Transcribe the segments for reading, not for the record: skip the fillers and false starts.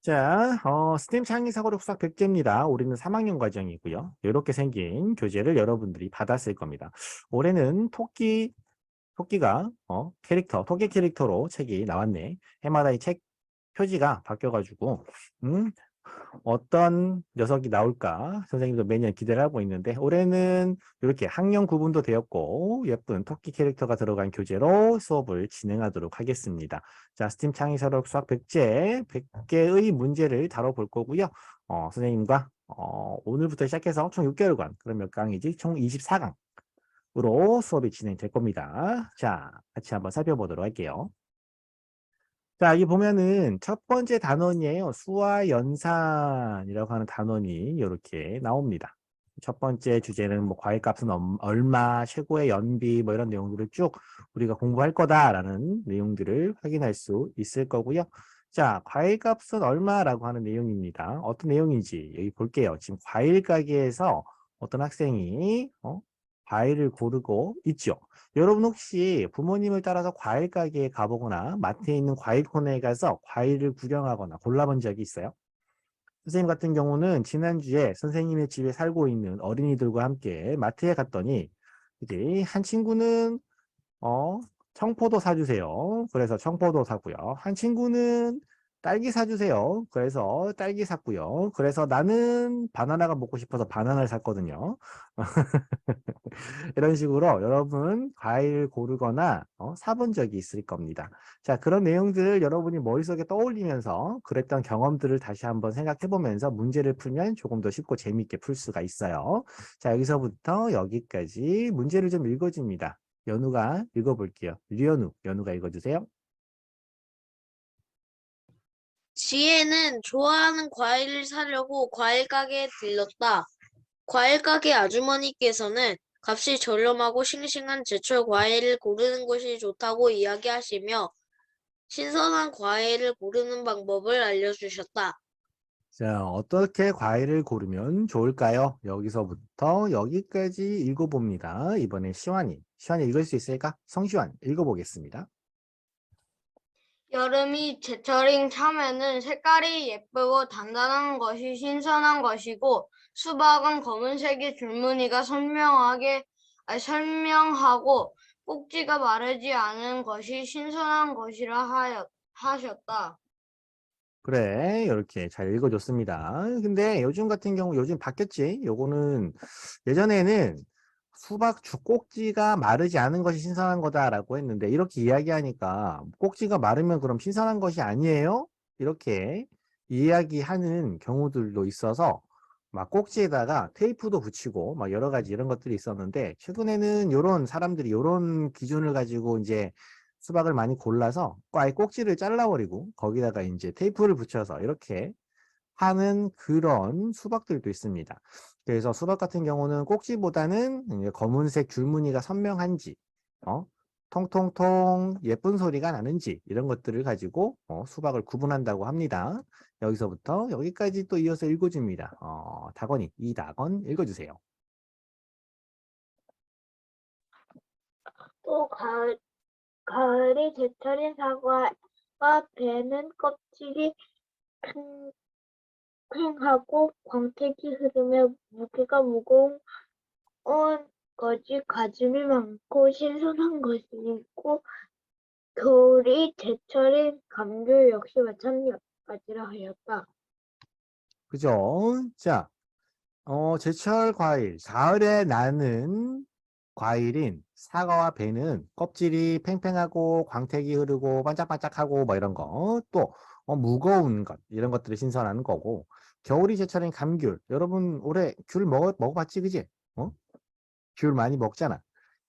자, 스팀 창의사고력 수학 100제입니다. 올해는 3학년 과정이고요. 이렇게 생긴 교재를 여러분들이 받았을 겁니다. 올해는 토끼가, 토끼 캐릭터로 책이 나왔네. 해마다 이 책 표지가 바뀌어가지고, 음, 어떤 녀석이 나올까 선생님도 매년 기대를 하고 있는데 올해는 이렇게 학년 구분도 되었고 예쁜 토끼 캐릭터가 들어간 교재로 수업을 진행하도록 하겠습니다. 자, 스팀 창의서력 수학 100제 100개의 문제를 다뤄볼 거고요. 선생님과 오늘부터 시작해서 총 6개월간 그럼 몇 강이지? 총 24강으로 수업이 진행될 겁니다. 자, 같이 한번 살펴보도록 할게요. 자, 여기 보면은 첫 번째 단원이에요. 수와 연산이라고 하는 단원이 이렇게 나옵니다. 첫 번째 주제는 뭐 과일값은 얼마, 최고의 연비 뭐 이런 내용들을 쭉 우리가 공부할 거다라는 내용들을 확인할 수 있을 거고요. 자, 과일값은 얼마라고 하는 내용입니다. 어떤 내용인지 여기 볼게요. 지금 과일 가게에서 어떤 학생이 과일을 고르고 있죠. 여러분 혹시 부모님을 따라서 과일 가게에 가보거나 마트에 있는 과일 코너에 가서 과일을 구경하거나 골라본 적이 있어요? 선생님 같은 경우는 지난주에 선생님의 집에 살고 있는 어린이들과 함께 마트에 갔더니 이제 한 친구는 어, 청포도 사주세요. 그래서 청포도 사고요. 한 친구는 딸기 사주세요. 그래서 딸기 샀고요. 그래서 나는 바나나가 먹고 싶어서 바나나를 샀거든요. 이런 식으로 여러분 과일 고르거나 사본 적이 있을 겁니다. 자, 그런 내용들을 여러분이 머릿속에 떠올리면서 그랬던 경험들을 다시 한번 생각해 보면서 문제를 풀면 조금 더 쉽고 재미있게 풀 수가 있어요. 자, 여기서부터 여기까지 문제를 좀 읽어줍니다. 연우가 읽어볼게요. 연우가 읽어주세요. 지혜는 좋아하는 과일을 사려고 과일 가게에 들렀다. 과일 가게 아주머니께서는 값이 저렴하고 싱싱한 제철 과일을 고르는 것이 좋다고 이야기하시며 신선한 과일을 고르는 방법을 알려주셨다. 자, 어떻게 과일을 고르면 좋을까요? 여기서부터 여기까지 읽어봅니다. 이번엔 시환이 읽을 수 있을까? 성시환 읽어보겠습니다. 여름이 제철인 참외는 색깔이 예쁘고 단단한 것이 신선한 것이고 수박은 검은색의 줄무늬가 선명하고 꼭지가 마르지 않은 것이 신선한 것이라 하셨다. 그래, 이렇게 잘 읽어줬습니다. 근데 요즘 같은 경우, 요즘 바뀌었지? 요거는 예전에는 수박 주 꼭지가 마르지 않은 것이 신선한 거다라고 했는데, 이렇게 이야기하니까 꼭지가 마르면 그럼 신선한 것이 아니에요? 이렇게 이야기하는 경우들도 있어서, 막 꼭지에다가 테이프도 붙이고, 막 여러 가지 이런 것들이 있었는데, 최근에는 요런 사람들이 요런 기준을 가지고 이제 수박을 많이 골라서 아예 꼭지를 잘라버리고 거기다가 이제 테이프를 붙여서 이렇게 하는 그런 수박들도 있습니다. 그래서 수박 같은 경우는 꼭지보다는 이제 검은색 줄무늬가 선명한지, 통통통 예쁜 소리가 나는지 이런 것들을 가지고 수박을 구분한다고 합니다. 여기서부터 여기까지 또 이어서 읽어줍니다. 이다건 읽어주세요. 또 가을이 제철인 사과와 배는 껍질이 팽팽하고 광택이 흐르며 무게가 무거운 것이 가짐이 많고 신선한 것이 있고 겨울이 제철인 감귤 역시 마찬가지라 하였다. 그죠? 자, 제철 과일, 가을에 나는 과일인 사과와 배는 껍질이 팽팽하고 광택이 흐르고 반짝반짝하고 뭐 이런 거, 또 무거운 것 이런 것들이 신선한 거고, 겨울이 제철인 감귤. 여러분 올해 귤 먹어봤지, 그지? 귤 많이 먹잖아.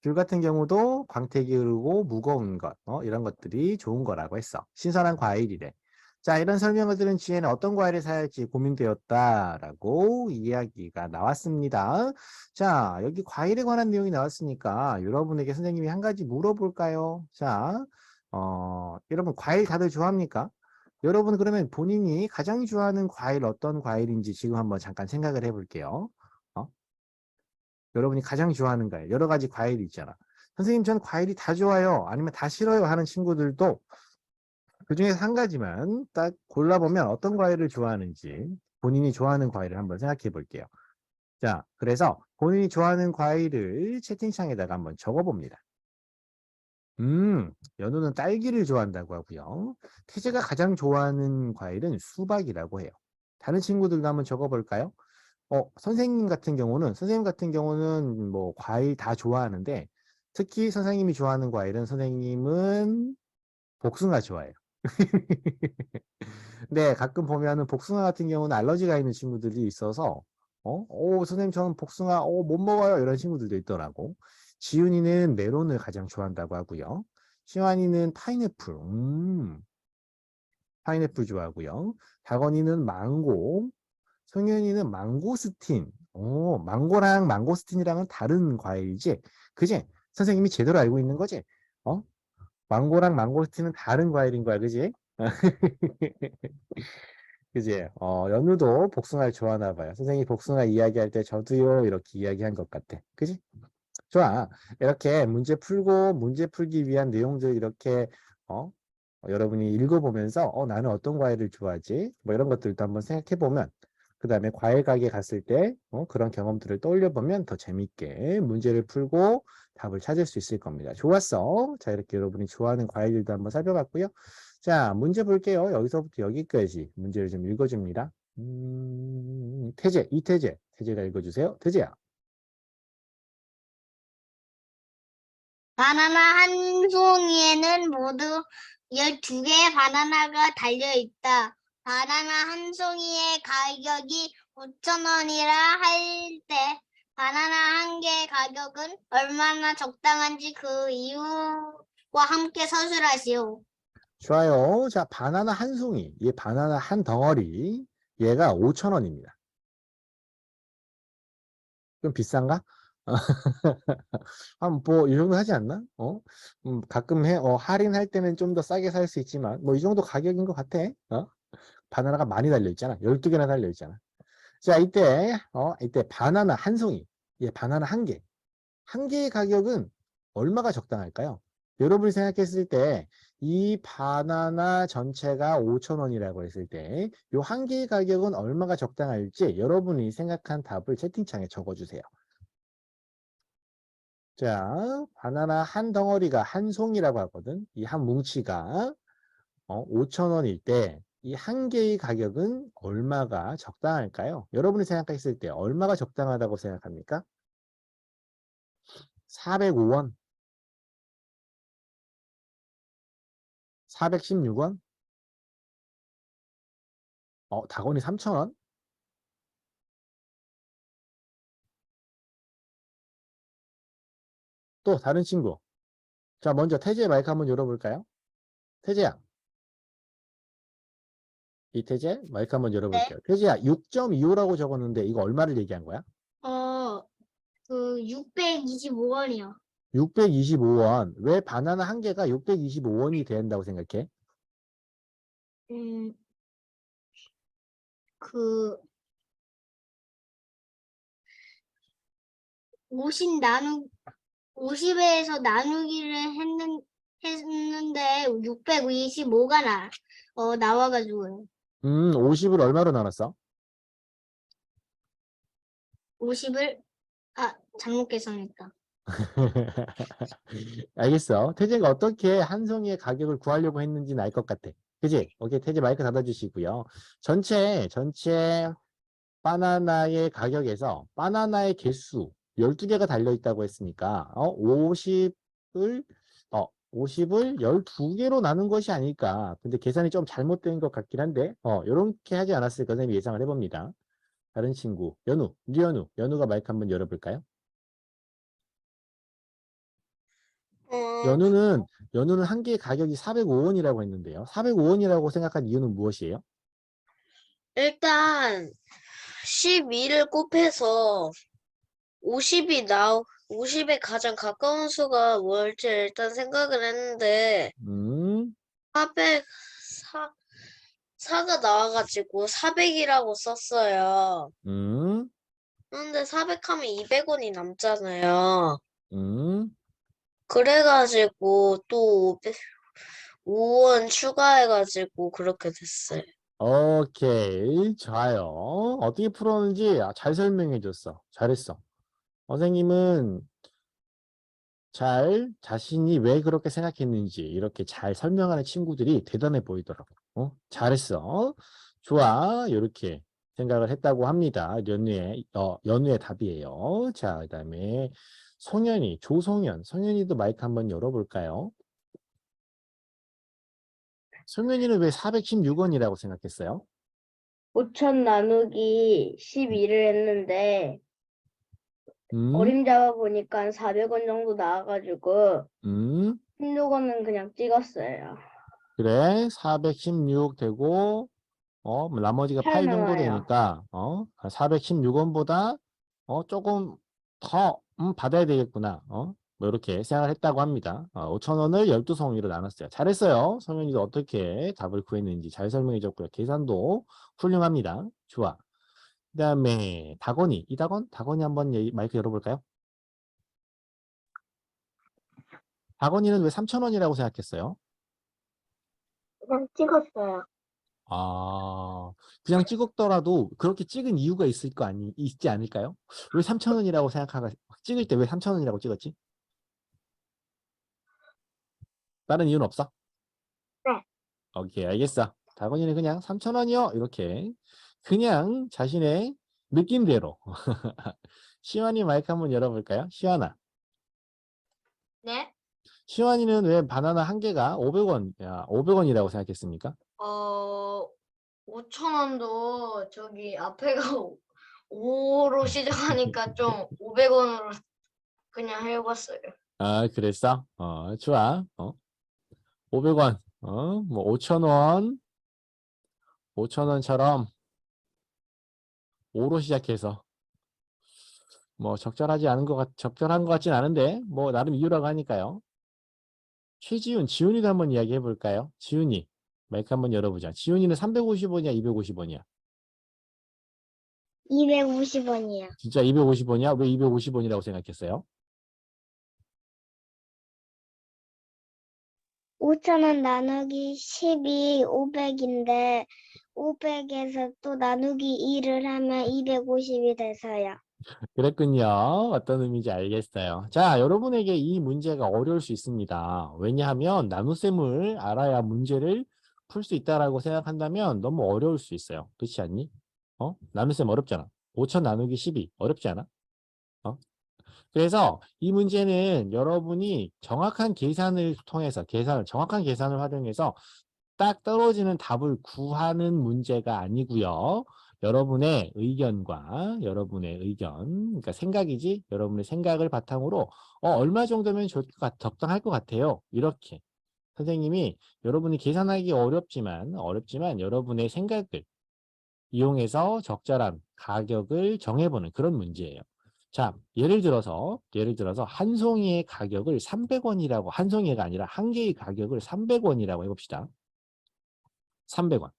귤 같은 경우도 광택이 흐르고 무거운 것, 이런 것들이 좋은 거라고 했어. 신선한 과일이래. 자, 이런 설명을 들은 지혜는 어떤 과일을 사야 할지 고민되었다라고 이야기가 나왔습니다. 자, 여기 과일에 관한 내용이 나왔으니까 여러분에게 선생님이 한 가지 물어볼까요? 자, 여러분 과일 다들 좋아합니까? 여러분 그러면 본인이 가장 좋아하는 과일 어떤 과일인지 지금 한번 잠깐 생각을 해볼게요. 어? 여러분이 가장 좋아하는 과일, 여러 가지 과일이 있잖아. 선생님, 전 과일이 다 좋아요. 아니면 다 싫어요 하는 친구들도 그 중에서 한 가지만 딱 골라보면 어떤 과일을 좋아하는지 본인이 좋아하는 과일을 한번 생각해 볼게요. 자, 그래서 본인이 좋아하는 과일을 채팅창에다가 한번 적어봅니다. 연우는 딸기를 좋아한다고 하고요. 태재가 가장 좋아하는 과일은 수박이라고 해요. 다른 친구들도 한번 적어볼까요? 선생님 같은 경우는 뭐 과일 다 좋아하는데 특히 선생님이 좋아하는 과일은 선생님은 복숭아 좋아해요. 네, 가끔 보면은 복숭아 같은 경우는 알러지가 있는 친구들이 있어서, 선생님 저는 복숭아, 못 먹어요. 이런 친구들도 있더라고. 지윤이는 메론을 가장 좋아한다고 하고요. 시환이는 파인애플 좋아하고요. 다건이는 망고, 성현이는 망고스틴. 망고랑 망고스틴이랑은 다른 과일이지? 그지? 선생님이 제대로 알고 있는 거지? 어? 망고랑 망고스틴은 다른 과일인 거야, 그지? 그지? 연우도 복숭아를 좋아하나 봐요. 선생님이 복숭아 이야기할 때 저도요, 이렇게 이야기한 것 같아. 그지? 좋아. 이렇게 문제 풀고 문제 풀기 위한 내용들 이렇게, 여러분이 읽어보면서, 나는 어떤 과일을 좋아하지? 뭐 이런 것들도 한번 생각해 보면, 그 다음에 과일 가게 갔을 때, 그런 경험들을 떠올려 보면 더 재밌게 문제를 풀고 답을 찾을 수 있을 겁니다. 좋았어. 자, 이렇게 여러분이 좋아하는 과일들도 한번 살펴봤고요. 자, 문제 볼게요. 여기서부터 여기까지 문제를 좀 읽어줍니다. 태재가 읽어주세요. 태재야. 바나나 한 송이에는 모두 12개의 바나나가 달려있다. 바나나 한 송이의 가격이 5,000원이라 할 때 바나나 한 개의 가격은 얼마나 적당한지 그 이유와 함께 서술하시오. 좋아요. 자, 바나나 한 송이. 얘 바나나 한 덩어리. 얘가 5,000원입니다. 좀 비싼가? 뭐, 이 정도 하지 않나? 가끔 할인할 때는 좀 더 싸게 살 수 있지만, 뭐, 이 정도 가격인 것 같아. 바나나가 많이 달려있잖아. 12개나 달려있잖아. 자, 이때 바나나 한 송이. 얘 바나나 한 개. 한 개의 가격은 얼마가 적당할까요? 여러분이 생각했을 때 이 바나나 전체가 5,000원이라고 했을 때 이 한 개의 가격은 얼마가 적당할지 여러분이 생각한 답을 채팅창에 적어주세요. 자, 바나나 한 덩어리가 한 송이라고 하거든. 이 한 뭉치가 5,000원일 때 이 한 개의 가격은 얼마가 적당할까요? 여러분이 생각했을 때 얼마가 적당하다고 생각합니까? 405원? 416원? 다건이 3,000원? 또 다른 친구. 자, 먼저 태재 마이크 한번 열어볼까요? 태재야. 이태재 마이크 한번 열어볼게요. 태재야, 6.25라고 적었는데 이거 얼마를 얘기한 거야? 625원이요. 625원. 왜 바나나 한 개가 625원이 된다고 생각해? 그 50에서 나누기를 했는데 625가 나와가지고요. 50을 얼마로 나눴어? 50을 잘못 계산했다. 알겠어. 태재가 어떻게 한 송이의 가격을 구하려고 했는지는 알 것 같아. 그지? 오케이, 태재 마이크 닫아주시고요. 전체 바나나의 가격에서 바나나의 개수 12개가 달려있다고 했으니까 50을 12개로 나눈 것이 아닐까. 근데 계산이 좀 잘못된 것 같긴 한데 이렇게 하지 않았을까 선생님이 예상을 해봅니다. 다른 친구 연우가 마이크 한번 열어볼까요? 연우는 한 개의 가격이 405원이라고 했는데요. 405원이라고 생각한 이유는 무엇이에요? 일단 12를 곱해서 50에 가장 가까운 수가 뭘지 일단 생각을 했는데 4가 나와가지고 400이라고 썼어요. 그런데 400하면 200원이 남잖아요. 그래가지고 또 5원 추가해가지고 그렇게 됐어요. 오케이. 좋아요. 어떻게 풀었는지 잘 설명해 줬어. 잘했어. 선생님은 자신이 왜 그렇게 생각했는지 이렇게 잘 설명하는 친구들이 대단해 보이더라고. 잘했어. 좋아. 이렇게 생각을 했다고 합니다. 연우의 답이에요. 자, 그다음에 송현이도 마이크 한번 열어볼까요? 송현이는 왜 416원이라고 생각했어요? 5천 나누기 12를 했는데 음, 어림잡아 보니까 400원 정도 나와가지고 음, 16원은 그냥 찍었어요. 그래. 416 되고, 뭐 나머지가 8 8만 정도 와요. 되니까, 416원보다, 조금 더, 받아야 되겠구나. 뭐 이렇게 생각을 했다고 합니다. 5,000원을 12송이로 나눴어요. 잘했어요. 성현이도 어떻게 답을 구했는지 잘 설명해 줬고요. 계산도 훌륭합니다. 좋아. 그 다음에 다건이, 다건이 한번 마이크 열어볼까요? 다건이는 왜 3,000원이라고 생각했어요? 그냥 찍었어요. 아, 그냥 찍었더라도 그렇게 찍은 이유가 있지 않을까요? 왜 3,000원이라고 찍을 때 왜 3,000원이라고 찍었지? 다른 이유는 없어? 네. 오케이, 알겠어. 다건이는 그냥 3,000원이요. 이렇게. 그냥 자신의 느낌대로. 시환이 마이크 한번 열어볼까요? 시환아. 네? 시환이는 왜 바나나 한 개가 500원이라고 생각했습니까? 5천 원도 저기 앞에가 5로 시작하니까 좀 500원으로 그냥 해봤어요. 아, 그랬어? 좋아. 500원. 뭐 5,000원처럼 5로 시작해서 뭐 적절한 것 같진 않은데 뭐 나름 이유라고 하니까요. 지훈이도 한번 이야기해 볼까요? 지훈이 마이크 한번 열어보자. 지훈이는 350원이야, 250원이야? 250원이요. 진짜 250원이야? 왜 250원이라고 생각했어요? 5천 원 나누기 10이 500인데 500에서 또 나누기 2를 하면 250이 돼서요. 그랬군요. 어떤 의미인지 알겠어요. 자, 여러분에게 이 문제가 어려울 수 있습니다. 왜냐하면 나눗셈을 알아야 문제를 풀 수 있다라고 생각한다면 너무 어려울 수 있어요. 그렇지 않니? 나눗셈 어렵잖아. 5천 나누기 12 어렵지 않아? 어? 그래서 이 문제는 여러분이 정확한 계산을 활용해서 딱 떨어지는 답을 구하는 문제가 아니고요. 여러분의 의견, 그러니까 생각이지, 여러분의 생각을 바탕으로 얼마 정도면 적당할 것 같아요. 이렇게 선생님이 여러분이 계산하기 어렵지만 여러분의 생각을 이용해서 적절한 가격을 정해보는 그런 문제예요. 자, 예를 들어서 한 송이의 가격을 300원이라고, 한 송이가 아니라 한 개의 가격을 300원이라고 해봅시다. 300원.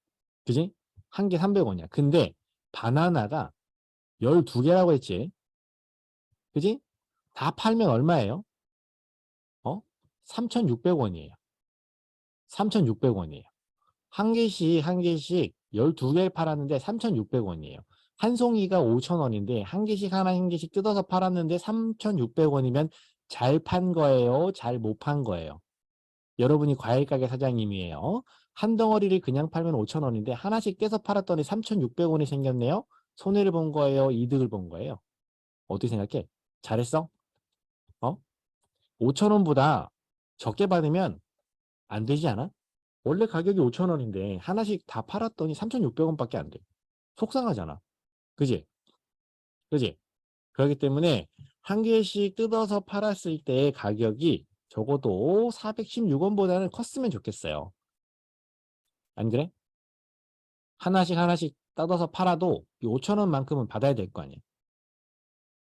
그지? 한 개 300원이야. 근데 바나나가 12개라고 했지. 그지? 다 팔면 얼마예요? 3,600원이에요. 3,600원이에요. 한 개씩 12개 팔았는데 3,600원이에요. 한 송이가 5,000원인데 한 개씩 뜯어서 팔았는데 3,600원이면 잘 판 거예요? 잘 못 판 거예요? 여러분이 과일가게 사장님이에요. 한 덩어리를 그냥 팔면 5,000원인데 하나씩 떼서 팔았더니 3,600원이 생겼네요. 손해를 본 거예요? 이득을 본 거예요? 어떻게 생각해? 잘했어? 5,000원보다 적게 받으면 안 되지 않아? 원래 가격이 5,000원인데 하나씩 다 팔았더니 3,600원밖에 안 돼. 속상하잖아. 그지? 그지? 그렇기 때문에 한 개씩 뜯어서 팔았을 때의 가격이 적어도 416원보다는 컸으면 좋겠어요. 안 그래? 하나씩 뜯어서 팔아도 5,000원만큼은 받아야 될 거 아니야.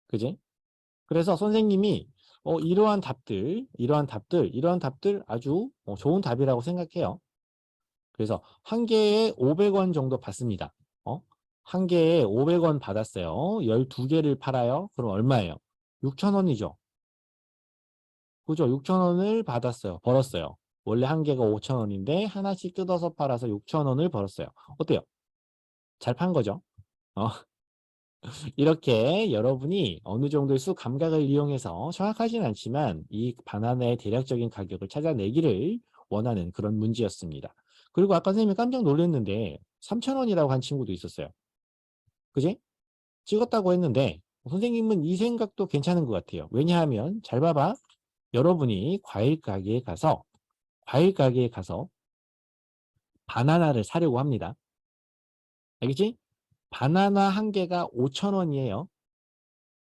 그지? 그래서 선생님이 이러한 답들 아주 좋은 답이라고 생각해요. 그래서 한 개에 500원 정도 받습니다. 한 개에 500원 받았어요. 12개를 팔아요. 그럼 얼마예요? 6,000원이죠. 그죠? 6,000원을 벌었어요. 원래 한 개가 5,000원인데 하나씩 뜯어서 팔아서 6,000원을 벌었어요. 어때요? 잘 판 거죠? 어, 이렇게 여러분이 어느 정도의 수 감각을 이용해서 정확하진 않지만 이 바나나의 대략적인 가격을 찾아내기를 원하는 그런 문제였습니다. 그리고 아까 선생님이 깜짝 놀랐는데 3,000원이라고 한 친구도 있었어요. 그지? 찍었다고 했는데 선생님은 이 생각도 괜찮은 것 같아요. 왜냐하면 잘 봐봐. 여러분이 과일 가게에 가서 바나나를 사려고 합니다. 알겠지? 바나나 한 개가 5,000원이에요.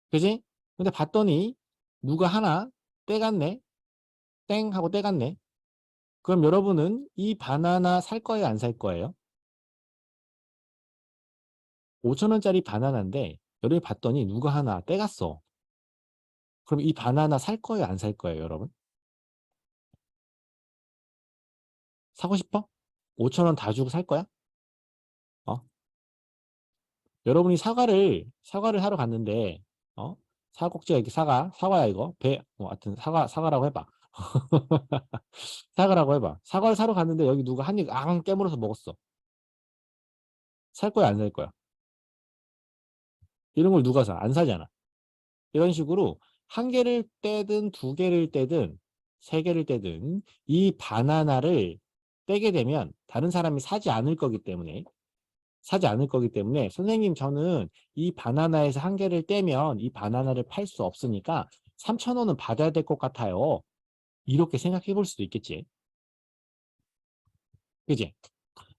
그지? 근데 봤더니 누가 하나 떼갔네. 땡 하고 떼갔네. 그럼 여러분은 이 바나나 살 거예요, 안 살 거예요? 5,000원짜리 바나나인데 여러분이 봤더니 누가 하나 떼갔어. 그럼 이 바나나 살 거예요, 안 살 거예요, 여러분? 사고 싶어? 5,000원 다 주고 살 거야? 어? 여러분이 사과를 하러 갔는데, 사과꼭지가 이렇게 사과야, 이거. 하여튼 사과라고 해봐. 사과라고 해봐. 사과를 사러 갔는데 여기 누가 한 입 깨물어서 먹었어. 살 거야, 안 살 거야? 이런 걸 누가 사? 안 사잖아. 이런 식으로 한 개를 떼든 두 개를 떼든 세 개를 떼든 이 바나나를 떼게 되면 다른 사람이 사지 않을 거기 때문에 선생님 저는 이 바나나에서 한 개를 떼면 이 바나나를 팔 수 없으니까 3,000원은 받아야 될 것 같아요. 이렇게 생각해 볼 수도 있겠지. 그지?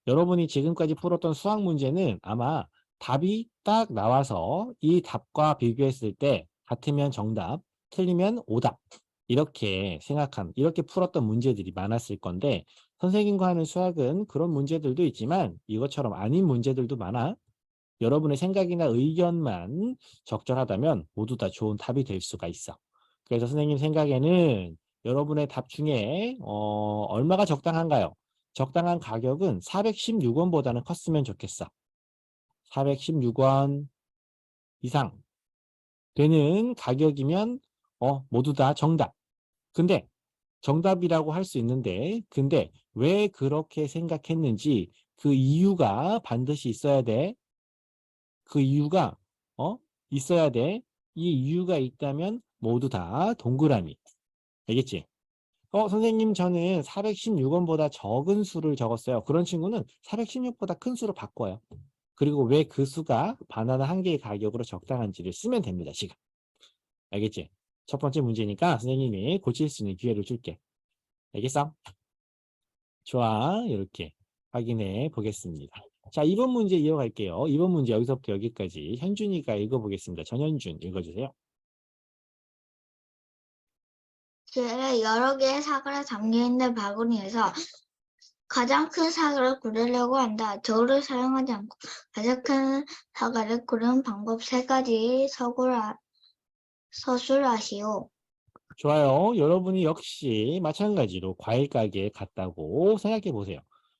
여러분이 지금까지 풀었던 수학 문제는 아마 답이 딱 나와서 이 답과 비교했을 때 같으면 정답, 틀리면 오답 이렇게 풀었던 문제들이 많았을 건데 선생님과 하는 수학은 그런 문제들도 있지만 이것처럼 아닌 문제들도 많아. 여러분의 생각이나 의견만 적절하다면 모두 다 좋은 답이 될 수가 있어. 그래서 선생님 생각에는 여러분의 답 중에 얼마가 적당한가요? 적당한 가격은 416원보다는 컸으면 좋겠어. 416원 이상 되는 가격이면 모두 다 정답. 근데 정답이라고 할 수 있는데 근데 왜 그렇게 생각했는지 그 이유가 반드시 있어야 돼. 그 이유가 있어야 돼. 이 이유가 있다면 모두 다 동그라미. 알겠지? 선생님 저는 416원보다 적은 수를 적었어요. 그런 친구는 416보다 큰 수로 바꿔요. 그리고 왜 그 수가 바나나 한 개의 가격으로 적당한지를 쓰면 됩니다. 지금. 알겠지? 첫 번째 문제니까 선생님이 고칠 수 있는 기회를 줄게. 알겠어? 좋아. 이렇게 확인해 보겠습니다. 자, 2번 문제 이어갈게요. 2번 문제 여기서부터 여기까지 현준이가 읽어보겠습니다. 전현준 읽어주세요. 여러 개의 사과가 담겨있는 바구니에서 가장 큰 사과를 고르려고 한다. 저울을 사용하지 않고 가장 큰 사과를 고르는 방법 3가지 서술하시오. 좋아요. 여러분이 역시 마찬가지로 과일 가게에 갔다고 생각해 보세요.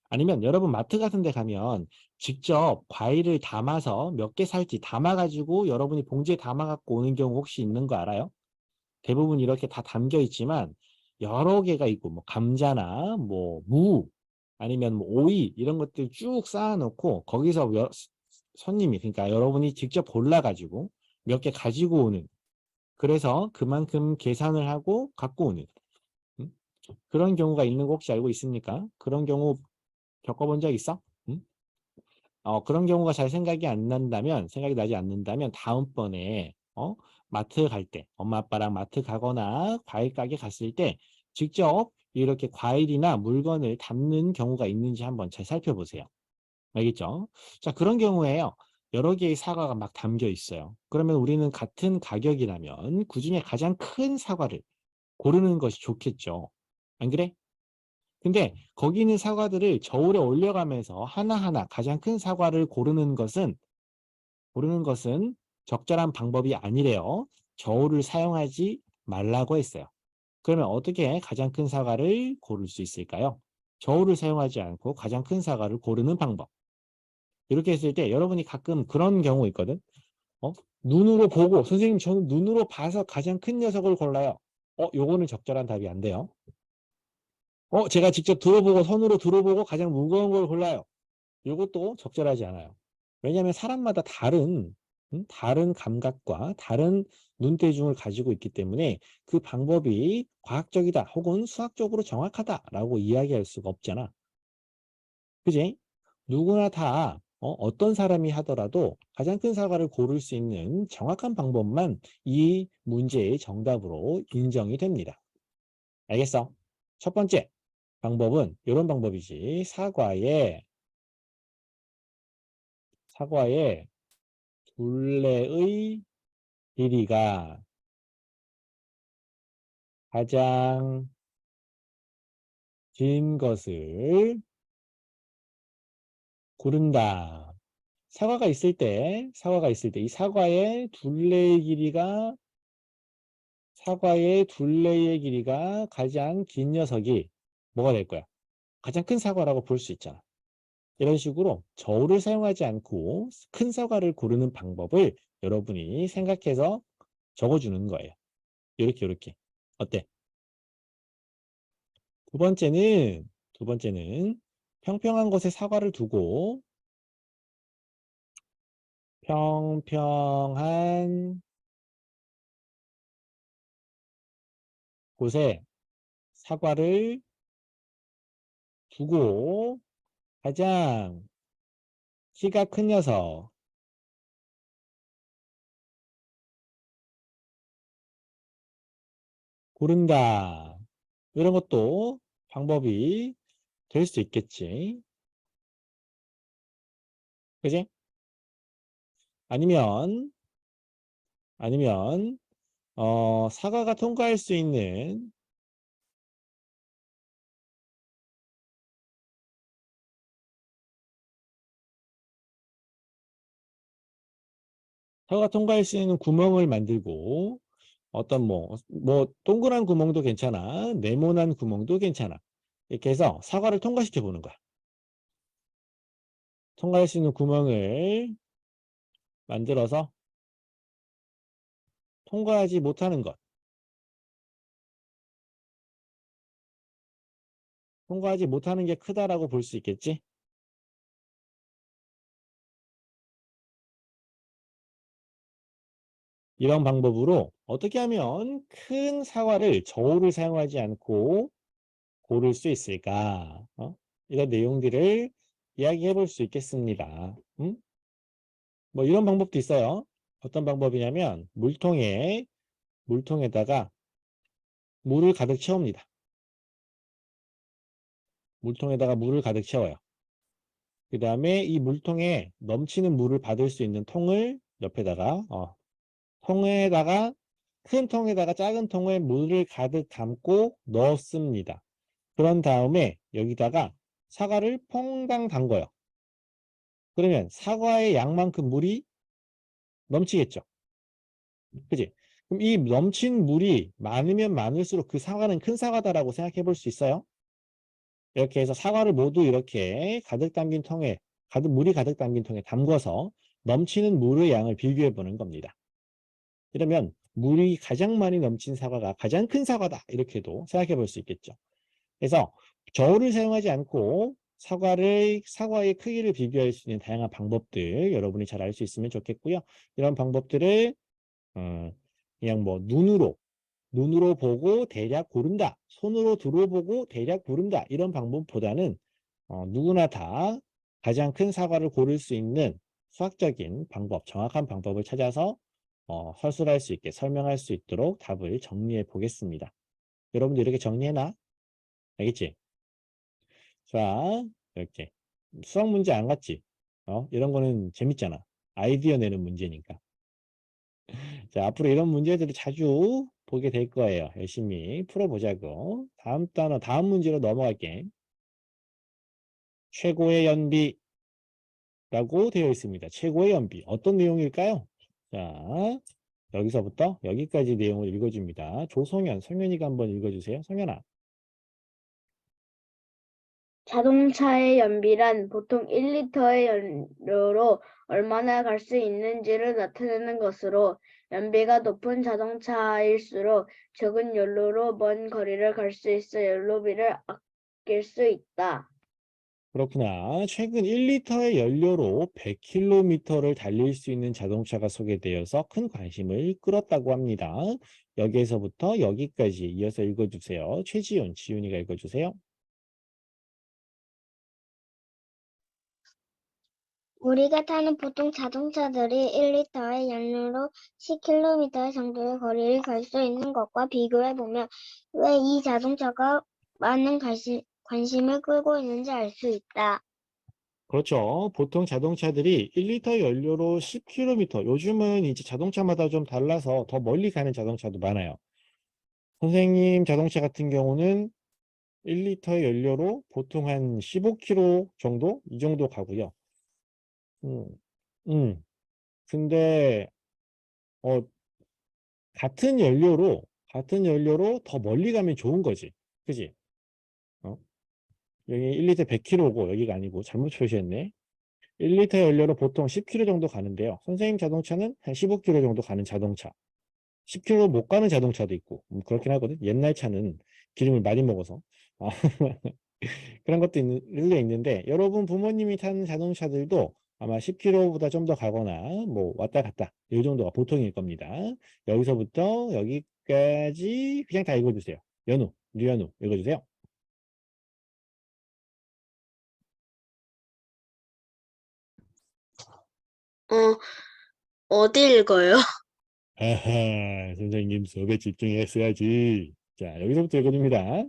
아니면 여러분 마트 같은 데 가면 직접 과일을 담아서 몇 개 살지 담아가지고 여러분이 봉지에 담아갖고 오는 경우 혹시 있는 거 알아요? 대부분 이렇게 다 담겨 있지만 여러 개가 있고 뭐 감자나 뭐 무 아니면 뭐 오이 이런 것들 쭉 쌓아놓고 거기서 손님이 그러니까 여러분이 직접 골라가지고 몇 개 가지고 오는 그래서 그만큼 계산을 하고 갖고 오는 그런 경우가 있는 거 혹시 알고 있습니까? 그런 경우 겪어본 적 있어? 그런 경우가 잘 생각이 나지 않는다면 다음번에 마트 갈 때, 엄마 아빠랑 마트 가거나 과일 가게 갔을 때 직접 이렇게 과일이나 물건을 담는 경우가 있는지 한번 잘 살펴보세요. 알겠죠? 자, 그런 경우에요. 여러 개의 사과가 막 담겨 있어요. 그러면 우리는 같은 가격이라면 그중에 가장 큰 사과를 고르는 것이 좋겠죠. 안 그래? 근데 거기 있는 사과들을 저울에 올려가면서 하나하나 가장 큰 사과를 고르는 것은 적절한 방법이 아니래요. 저울을 사용하지 말라고 했어요. 그러면 어떻게 가장 큰 사과를 고를 수 있을까요? 저울을 사용하지 않고 가장 큰 사과를 고르는 방법. 이렇게 했을 때 여러분이 가끔 그런 경우 있거든. 눈으로 보고 선생님 저는 눈으로 봐서 가장 큰 녀석을 골라요. 요거는 적절한 답이 안 돼요. 제가 직접 들어보고 손으로 들어보고 가장 무거운 걸 골라요. 이것도 적절하지 않아요. 왜냐하면 사람마다 다른 감각과 다른 눈대중을 가지고 있기 때문에 그 방법이 과학적이다 혹은 수학적으로 정확하다라고 이야기할 수가 없잖아. 그지? 누구나 다 어떤 사람이 하더라도 가장 큰 사과를 고를 수 있는 정확한 방법만 이 문제의 정답으로 인정이 됩니다. 알겠어? 첫 번째 방법은 이런 방법이지. 사과의 둘레의 길이가 가장 긴 것을 고른다. 사과가 있을 때 이 사과의 둘레의 길이가 가장 긴 녀석이 뭐가 될 거야? 가장 큰 사과라고 볼 수 있잖아. 이런 식으로 저울을 사용하지 않고 큰 사과를 고르는 방법을 여러분이 생각해서 적어주는 거예요. 이렇게. 어때? 두 번째는 평평한 곳에 사과를 두고 평평한 곳에 사과를 두고 가장 키가 큰 녀석 고른다. 이런 것도 방법이 될 수 있겠지. 그지? 아니면 사과가 통과할 수 있는 구멍을 만들고 어떤 동그란 구멍도 괜찮아. 네모난 구멍도 괜찮아. 이렇게 해서 사과를 통과시켜 보는 거야. 통과할 수 있는 구멍을 만들어서 통과하지 못하는 것. 통과하지 못하는 게 크다라고 볼 수 있겠지? 이런 방법으로 어떻게 하면 큰 사과를 저울을 사용하지 않고 고를 수 있을까? 이런 내용들을 이야기해 볼 수 있겠습니다. 뭐 이런 방법도 있어요. 어떤 방법이냐면 물통에다가 물을 가득 채웁니다. 물통에다가 물을 가득 채워요. 그 다음에 이 물통에 넘치는 물을 받을 수 있는 통을 옆에다가 큰 통에다가 작은 통에 물을 가득 담고 넣습니다. 그런 다음에 여기다가 사과를 퐁당 담궈요. 그러면 사과의 양만큼 물이 넘치겠죠. 그지? 그럼 이 넘친 물이 많으면 많을수록 그 사과는 큰 사과다라고 생각해 볼 수 있어요. 이렇게 해서 사과를 모두 이렇게 물이 가득 담긴 통에 담궈서 넘치는 물의 양을 비교해 보는 겁니다. 이러면 물이 가장 많이 넘친 사과가 가장 큰 사과다. 이렇게도 생각해 볼 수 있겠죠. 그래서 저울을 사용하지 않고 사과의 크기를 비교할 수 있는 다양한 방법들 여러분이 잘 알 수 있으면 좋겠고요. 이런 방법들을 그냥 눈으로 보고 대략 고른다. 손으로 들어보고 대략 고른다. 이런 방법보다는 누구나 다 가장 큰 사과를 고를 수 있는 수학적인 방법, 정확한 방법을 찾아서 설술할 수 있게 설명할 수 있도록 답을 정리해 보겠습니다. 여러분도 이렇게 정리해놔. 알겠지? 자, 이렇게 수학 문제 안 같지? 이런 거는 재밌잖아. 아이디어 내는 문제니까. 자, 앞으로 이런 문제들을 자주 보게 될 거예요. 열심히 풀어보자고. 다음 문제로 넘어갈게. 최고의 연비라고 되어 있습니다. 최고의 연비. 어떤 내용일까요? 자, 여기서부터 여기까지 내용을 읽어줍니다. 성현이가 한번 읽어주세요. 성현아. 자동차의 연비란 보통 1리터의 연료로 얼마나 갈 수 있는지를 나타내는 것으로 연비가 높은 자동차일수록 적은 연료로 먼 거리를 갈 수 있어 연료비를 낄 수 있다. 그렇구나. 최근 1리터의 연료로 100km를 달릴 수 있는 자동차가 소개되어서 큰 관심을 끌었다고 합니다. 여기에서부터 여기까지 이어서 읽어주세요. 최지훈, 지훈이가 읽어주세요. 우리가 타는 보통 자동차들이 1리터의 연료로 10km 정도의 거리를 갈 수 있는 것과 비교해보면 왜 이 자동차가 많은 관심을 끌고 있는지 알 수 있다. 그렇죠. 보통 자동차들이 1리터 연료로 10km, 요즘은 이제 자동차마다 좀 달라서 더 멀리 가는 자동차도 많아요. 선생님 자동차 같은 경우는 1리터 연료로 보통 한 15km 정도? 이 정도 가고요. 음, 음. 근데, 어, 같은 연료로 더 멀리 가면 좋은 거지. 그지? 어? 여기 1리터 100km고, 여기가 아니고, 잘못 표시했네. 1리터 연료로 보통 10km 정도 가는데요. 선생님 자동차는 한 15km 정도 가는 자동차. 10km 못 가는 자동차도 있고, 그렇긴 하거든. 옛날 차는 기름을 많이 먹어서. 아, 그런 것도 있는데, 여러분 부모님이 타는 자동차들도 아마 10km보다 좀 더 가거나, 뭐, 왔다 갔다. 이 정도가 보통일 겁니다. 여기서부터 여기까지 그냥 다 읽어주세요. 연우, 류연우, 읽어주세요. 어, 어디 읽어요? 아하, 선생님 수업에 집중했어야지. 자, 여기서부터 읽어줍니다.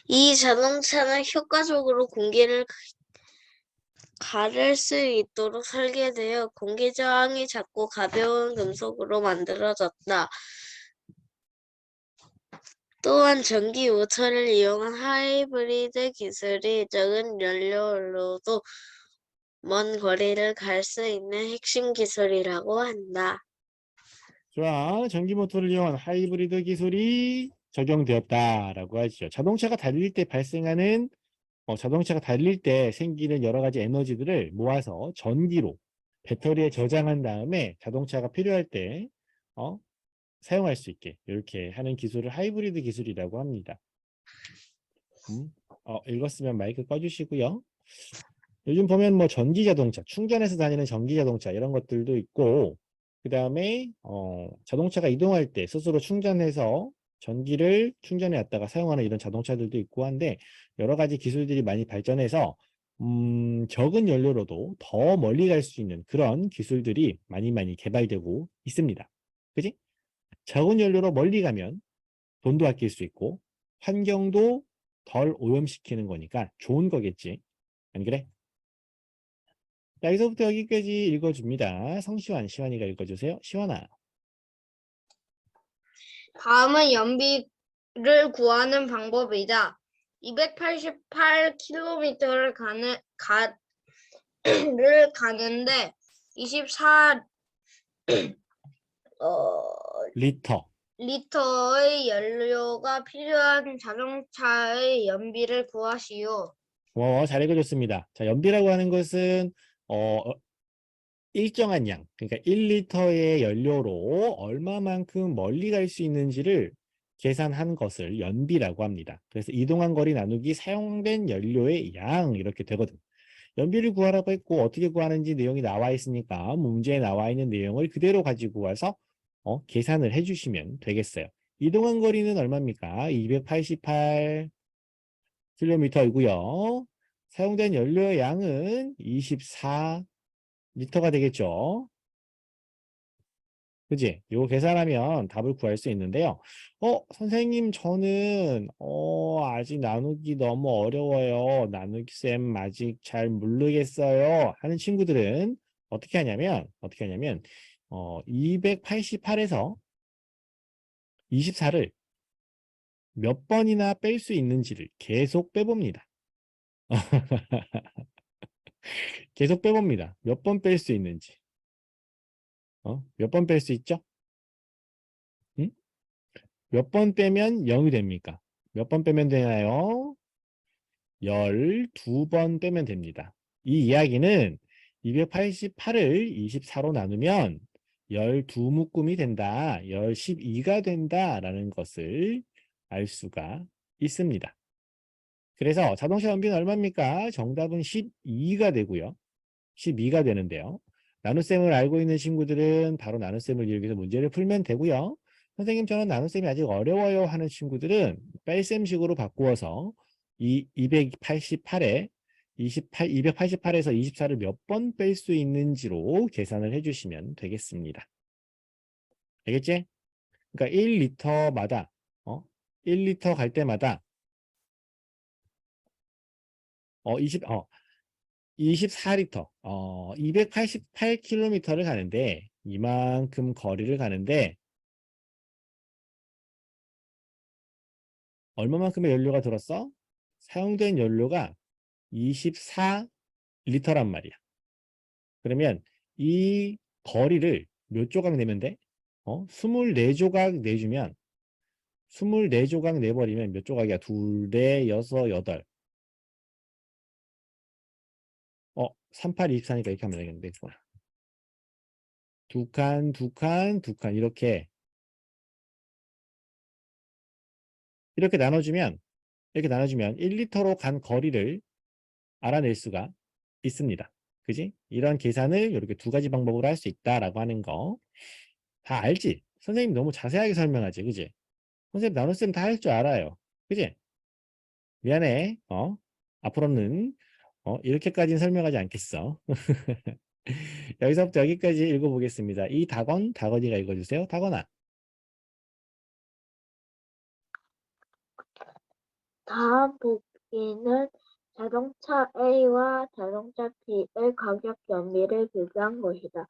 이 자동차는 효과적으로 공기를 가를 수 있도록 설계되어 공기 저항이 작고 가벼운 금속으로 만들어졌다. 또한 전기 모터를 이용한 하이브리드 기술이 적은 연료로도 먼 거리를 갈 수 있는 핵심 기술이라고 한다. 자, 전기 모터를 이용한 하이브리드 기술이 적용되었다라고 하죠. 자동차가 달릴 때 생기는 여러 가지 에너지들을 모아서 전기로 배터리에 저장한 다음에 자동차가 필요할 때 사용할 수 있게 이렇게 하는 기술을 하이브리드 기술이라고 합니다. 읽었으면 마이크 꺼주시고요. 요즘 보면 뭐 전기 자동차, 충전해서 다니는 전기 자동차 이런 것들도 있고, 그 다음에 자동차가 이동할 때 스스로 충전해서 전기를 충전해 왔다가 사용하는 이런 자동차들도 있고 한데, 여러 가지 기술들이 많이 발전해서 적은 연료로도 더 멀리 갈 수 있는 그런 기술들이 많이 많이 개발되고 있습니다. 그지? 적은 연료로 멀리 가면 돈도 아낄 수 있고 환경도 덜 오염시키는 거니까 좋은 거겠지. 안 그래? 자, 여기서부터 여기까지 읽어줍니다. 성시환, 시환이가 읽어주세요. 시환아. 다음은 연비를 구하는 방법이다. 288km를 가는데 24 리터. 리터의 연료가 필요한 자동차의 연비를 구하시오. 잘 읽어줬습니다. 자, 연비라고 하는 것은 일정한 양, 그러니까 1리터의 연료로 얼마만큼 멀리 갈 수 있는지를 계산한 것을 연비라고 합니다. 그래서 이동한 거리 나누기 사용된 연료의 양 이렇게 되거든. 연비를 구하라고 했고 어떻게 구하는지 내용이 나와 있으니까 문제에 나와 있는 내용을 그대로 가지고 와서 계산을 해주시면 되겠어요. 이동한 거리는 얼마입니까? 288km이고요. 사용된 연료의 양은 24리터가 되겠죠. 그지? 이거 계산하면 답을 구할 수 있는데요. 선생님, 저는, 아직 나누기 너무 어려워요. 나누기셈 아직 잘 모르겠어요. 하는 친구들은 어떻게 하냐면, 288에서 24를 몇 번이나 뺄 수 있는지를 계속 빼봅니다. 계속 빼봅니다. 몇 번 뺄 수 있는지. 몇 번 뺄 수 있죠? 응? 몇 번 빼면 0이 됩니까? 몇 번 빼면 되나요? 12번 빼면 됩니다. 이 이야기는 288을 24로 나누면 12묶음이 된다. 12가 된다라는 것을 알 수가 있습니다. 그래서 자동차 연비는 얼마입니까? 정답은 12가 되고요. 12가 되는데요. 나눗셈을 알고 있는 친구들은 바로 나눗셈을 이용해서 문제를 풀면 되고요. 선생님 저는 나눗셈이 아직 어려워요 하는 친구들은 뺄셈식으로 바꾸어서 이 288에 288에서 24를 몇 번 뺄 수 있는지로 계산을 해주시면 되겠습니다. 알겠지? 그러니까 1리터마다 1리터 갈 때마다 24리터 288km를 가는데 이만큼 거리를 가는데 얼마만큼의 연료가 들었어? 사용된 연료가 24리터란 말이야. 그러면 이 거리를 몇 조각 내면 돼? 24조각 내주면 24조각 내버리면 몇 조각이야? 2, 4, 6, 8 38, 24니까 이렇게 하면 되겠는데 2칸, 2칸, 2칸 이렇게 나눠주면 1리터로 간 거리를 알아낼 수가 있습니다. 그지? 이런 계산을 이렇게 두 가지 방법으로 할 수 있다라고 하는 거 다 알지? 선생님 너무 자세하게 설명하지, 그지? 선생님 나눗셈 다 할 줄 알아요, 그지? 미안해. 앞으로는 이렇게까지는 설명하지 않겠어. 여기서부터 여기까지 읽어보겠습니다. 이 다건이가 읽어주세요. 다건아. 다음 보기는 자동차 A와 자동차 B의 가격 연비를 비교한 것이다.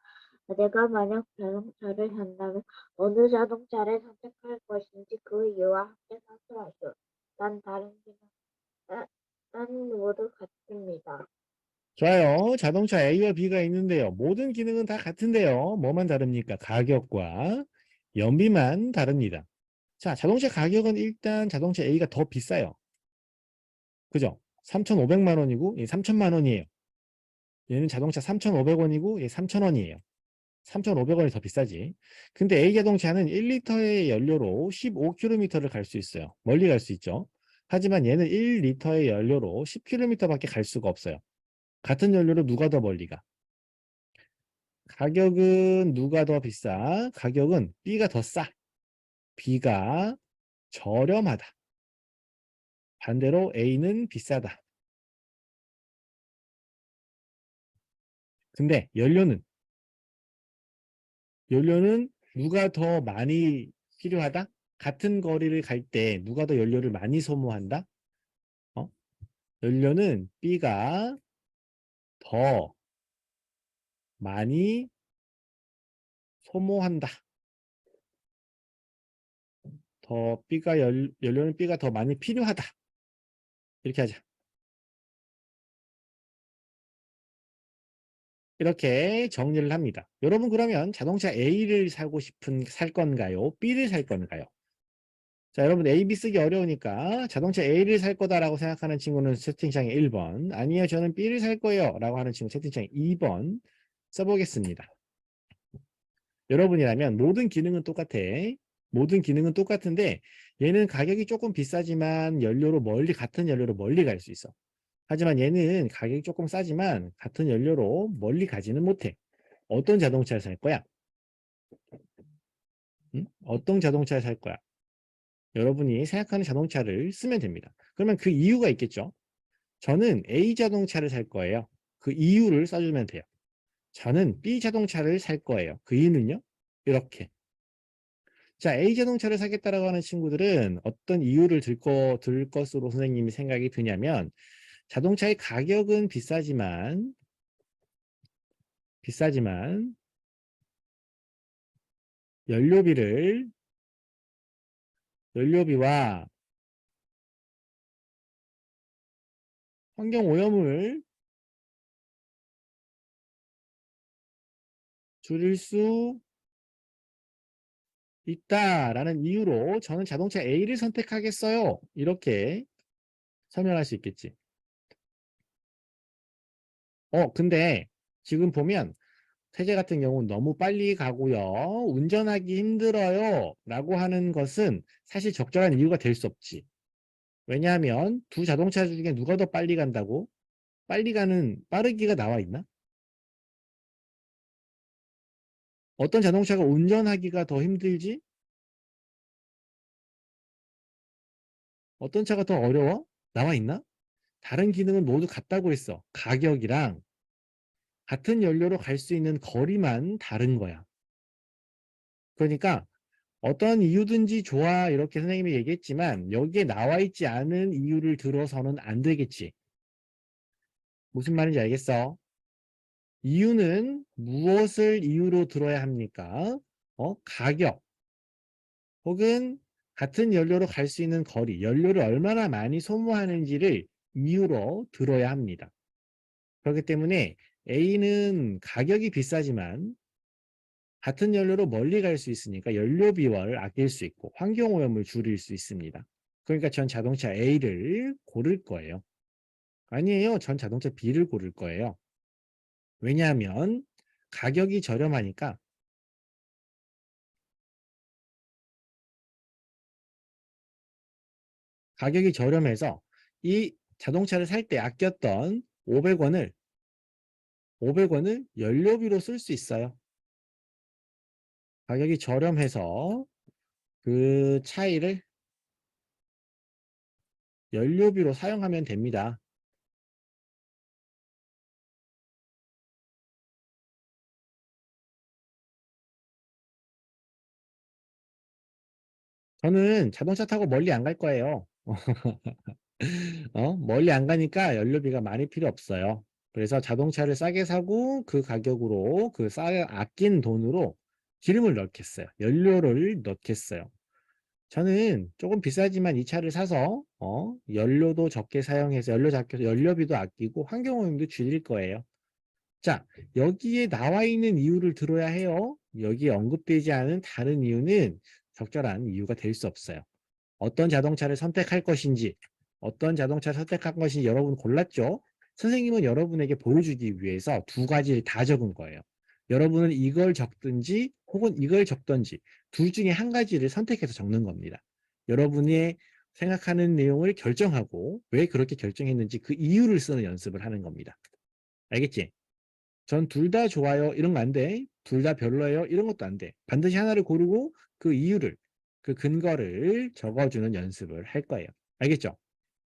내가 만약 자동차를 산다면 어느 자동차를 선택할 것인지 그 이유와 함께 상수하시오. 난 모두 같습니다. 좋아요. 자동차 A와 B가 있는데요. 모든 기능은 다 같은데요. 뭐만 다릅니까? 가격과 연비만 다릅니다. 자, 자동차 가격은 일단 자동차 A가 더 비싸요. 그죠? 3,500만 원이고 얘 3,000만 원이에요. 얘는 자동차 3,500원이고 얘 3,000원이에요. 3,500원이 더 비싸지. 근데 A 자동차는 1리터의 연료로 15km를 갈 수 있어요. 멀리 갈 수 있죠. 하지만 얘는 1리터의 연료로 10km밖에 갈 수가 없어요. 같은 연료로 누가 더 멀리 가? 가격은 누가 더 비싸? 가격은 B가 더 싸. B가 저렴하다. 반대로 A는 비싸다. 근데 연료는 누가 더 많이 필요하다? 같은 거리를 갈 때 누가 더 연료를 많이 소모한다? 연료는 B가 더 많이 소모한다. 연료는 B가 더 많이 필요하다. 이렇게 하자. 이렇게 정리를 합니다. 여러분 그러면 자동차 A를 살 건가요? B를 살 건가요? 자, 여러분 A, B 쓰기 어려우니까 자동차 A를 살 거다라고 생각하는 친구는 채팅창에 1번, 아니요 저는 B를 살 거예요 라고 하는 친구 채팅창에 2번 써보겠습니다. 여러분이라면 모든 기능은 똑같아. 모든 기능은 똑같은데 얘는 가격이 조금 비싸지만 같은 연료로 멀리 갈 수 있어. 하지만 얘는 가격이 조금 싸지만 같은 연료로 멀리 가지는 못해. 어떤 자동차를 살 거야? 어떤 자동차를 살 거야? 여러분이 생각하는 자동차를 쓰면 됩니다. 그러면 그 이유가 있겠죠? 저는 A 자동차를 살 거예요. 그 이유를 써주면 돼요. 저는 B 자동차를 살 거예요. 그 이유는요? 이렇게. 자, A 자동차를 사겠다라고 하는 친구들은 어떤 이유를 들 것으로 선생님이 생각이 드냐면 자동차의 가격은 비싸지만 연료비와 환경오염을 줄일 수 있다라는 이유로 저는 자동차 A를 선택하겠어요. 이렇게 설명할 수 있겠지. 근데 지금 보면 세제 같은 경우는 너무 빨리 가고요. 운전하기 힘들어요. 라고 하는 것은 사실 적절한 이유가 될 수 없지. 왜냐하면 두 자동차 중에 누가 더 빨리 간다고? 빨리 가는 빠르기가 나와 있나? 어떤 자동차가 운전하기가 더 힘들지? 어떤 차가 더 어려워? 나와 있나? 다른 기능은 모두 같다고 했어. 가격이랑 같은 연료로 갈 수 있는 거리만 다른 거야. 그러니까 어떤 이유든지 좋아 이렇게 선생님이 얘기했지만 여기에 나와 있지 않은 이유를 들어서는 안 되겠지. 무슨 말인지 알겠어? 이유는 무엇을 이유로 들어야 합니까? 가격 혹은 같은 연료로 갈 수 있는 거리, 연료를 얼마나 많이 소모하는지를 이유로 들어야 합니다. 그렇기 때문에 A는 가격이 비싸지만 같은 연료로 멀리 갈 수 있으니까 연료비를 아낄 수 있고 환경오염을 줄일 수 있습니다. 그러니까 전 자동차 A를 고를 거예요. 아니에요. 전 자동차 B를 고를 거예요. 왜냐하면 가격이 저렴하니까 가격이 저렴해서 이 자동차를 살 때 아꼈던 500원을 연료비로 쓸 수 있어요. 가격이 저렴해서 그 차이를 연료비로 사용하면 됩니다. 저는 자동차 타고 멀리 안 갈 거예요. 멀리 안 가니까 연료비가 많이 필요 없어요. 그래서 자동차를 싸게 사고 그 가격으로 그 아낀 돈으로 기름을 넣겠어요. 연료를 넣겠어요. 저는 조금 비싸지만 이 차를 사서 연료도 적게 사용해서 연료비도 아끼고 환경오염도 줄일 거예요. 자, 여기에 나와 있는 이유를 들어야 해요. 여기에 언급되지 않은 다른 이유는 적절한 이유가 될 수 없어요. 어떤 자동차를 선택할 것인지, 어떤 자동차를 선택할 것인지 여러분 골랐죠? 선생님은 여러분에게 보여주기 위해서 두 가지를 다 적은 거예요. 여러분은 이걸 적든지 혹은 이걸 적든지 둘 중에 한 가지를 선택해서 적는 겁니다. 여러분의 생각하는 내용을 결정하고 왜 그렇게 결정했는지 그 이유를 쓰는 연습을 하는 겁니다. 알겠지? 전 둘 다 좋아요 이런 거 안 돼. 둘 다 별로예요 이런 것도 안 돼. 반드시 하나를 고르고 그 이유를 그 근거를 적어주는 연습을 할 거예요. 알겠죠?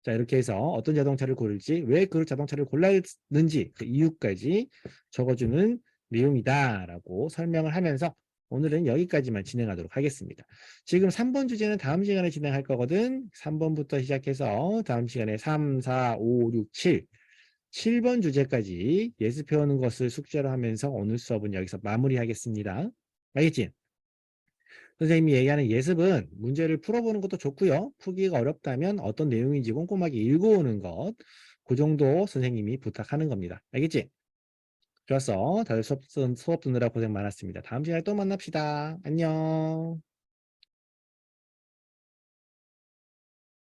자, 이렇게 해서 어떤 자동차를 고를지 왜 그 자동차를 골랐는지 그 이유까지 적어주는 내용이다라고 설명을 하면서 오늘은 여기까지만 진행하도록 하겠습니다. 지금 3번 주제는 다음 시간에 진행할 거거든. 3번부터 시작해서 다음 시간에 3, 4, 5, 6, 7번 주제까지 예습해오는 것을 숙제로 하면서 오늘 수업은 여기서 마무리하겠습니다. 알겠지? 선생님이 얘기하는 예습은 문제를 풀어보는 것도 좋고요. 풀기가 어렵다면 어떤 내용인지 꼼꼼하게 읽어오는 것, 그 정도 선생님이 부탁하는 겁니다. 알겠지? 좋았어. 다들 수업 듣느라 고생 많았습니다. 다음 시간에 또 만납시다. 안녕.